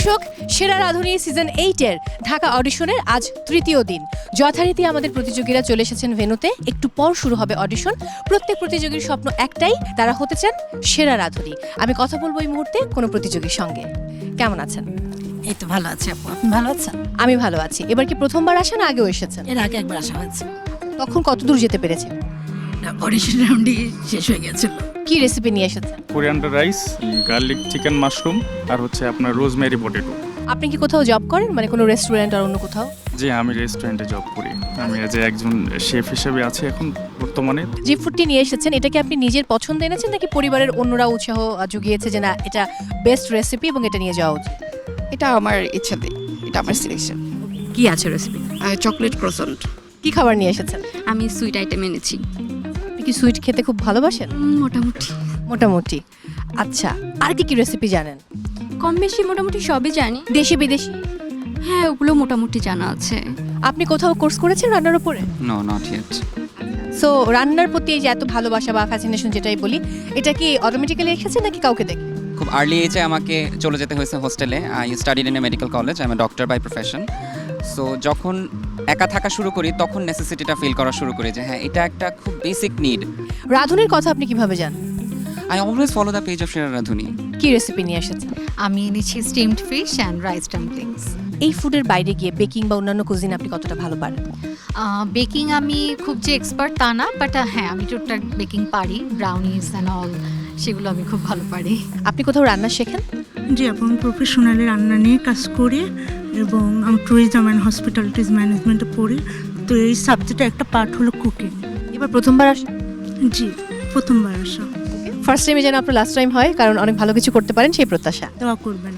দর্শক, সেরা রাঁধুনি সিজন 8-এর ঢাকা অডিশনের আজ তৃতীয় দিন। যথারীতি আমাদের প্রতিযোগীরা চলে এসেছেন ভেন্যুতে। একটু পর শুরু হবে অডিশন। প্রত্যেক প্রতিযোগীর স্বপ্ন একটাই, তারা হতে চান সেরা রাঁধুনি। আমি কথা বলবো এই মুহূর্তে কোনো প্রতিযোগীর সঙ্গে। কেমন আছেন? এই তো ভালো আছি আপু, আপনি ভালো আছেন? আমি ভালো আছি। এবার কি প্রথমবার আসেন, আগেও এসেছেন? এর আগে একবার আসা হয়েছে, তখন কত দূর যেতে পেরেছেন? অডিশন রাউন্ডই শেষ হয়ে গেছিল। কি রেসিপি নিয়ে এসেছেন? Coriander rice, garlic chicken mushroom আর হচ্ছে আপনার রোজমেরি পটেটো। আপনি কি কোথাও জব করেন, মানে কোনো রেস্টুরেন্ট আর অন্য কোথাও? যে আমি রেস্টুরেন্টে জব করি, আমি যে একজন শেফ হিসেবে আছি এখন বর্তমানে। যে ফুডটি নিয়ে এসেছেন, এটা কি আপনি নিজের পছন্দ এনেছেন নাকি পরিবারের অন্যরা উৎসাহ জুগিয়েছে যে না এটা বেস্ট রেসিপি এবং এটা নিয়ে যাওয়া উচিত? এটা আমার ইচ্ছাতে, এটা আমার সিলেকশন। কি আছে রেসিপি? Chocolate croissant. কি খাবার নিয়ে এসেছেন? আমি সুইট আইটেম এনেছি। আপনি কি সুইট খেতে খুব ভালোবাসেন? মোটামুটি মোটামুটি। আচ্ছা, আর কি কি রেসিপি জানেন? কম বেশি মোটামুটি সবই জানি। দেশি বিদেশি? হ্যাঁ, ওগুলো মোটামুটি জানা আছে। আপনি কোথাও কোর্স করেছেন রান্নার উপরে? No, not yet. সো রান্নার প্রতি এই যে এত ভালোবাসা বা ফ্যাসিনেশন যেটাই বলি, এটা কি অটোমেটিক্যালি এসেছে নাকি কাউকে দেখে? খুব আর্লি এজে আমাকে চলে যেতে হয়েছে হোস্টেলে। I studied in a medical college, I am a doctor by profession. So যখন একা থাকা শুরু করি তখন নেসেসিটিটা ফিল করা শুরু করি যে হ্যাঁ এটা একটা খুব বেসিক নিড। রাঁধুনির কথা আপনি কিভাবে জানেন? I always follow the page of সেরা রাঁধুনি। কি রেসিপি নিয়ে এসেছেন? আমি এনেছি steamed fish and rice dumplings. এই ফুডের বাইরে গিয়ে বেকিং বা অন্যান্য কুজিন আপনি কতটা ভালো পারেন? বেকিং আমি খুব যে এক্সপার্ট তা না, বাট হ্যাঁ আমি টুকটাক বেকিং পারি, ব্রাউনিজ অ্যান্ড অল, সেগুলো আমি খুব ভালো পারি। আপনি কোথাও রান্না শেখেন? জি, আমি প্রফেশনালি রান্না নিয়ে কাজ করি এবং আমি ট্যুরিজম অ্যান্ড হসপিটালিটিস ম্যানেজমেন্টে পড়ি। তো এই সাবজেক্টে একটা পার্ট হলো কুকিং। এবার প্রথমবার আসেন? জি, প্রথমবার আসা। ফার্স্ট টাইমে যেন আপনার লাস্ট টাইম হয়, কারণ অনেক ভালো কিছু করতে পারেন সেই প্রত্যাশা। দোয়া করবেন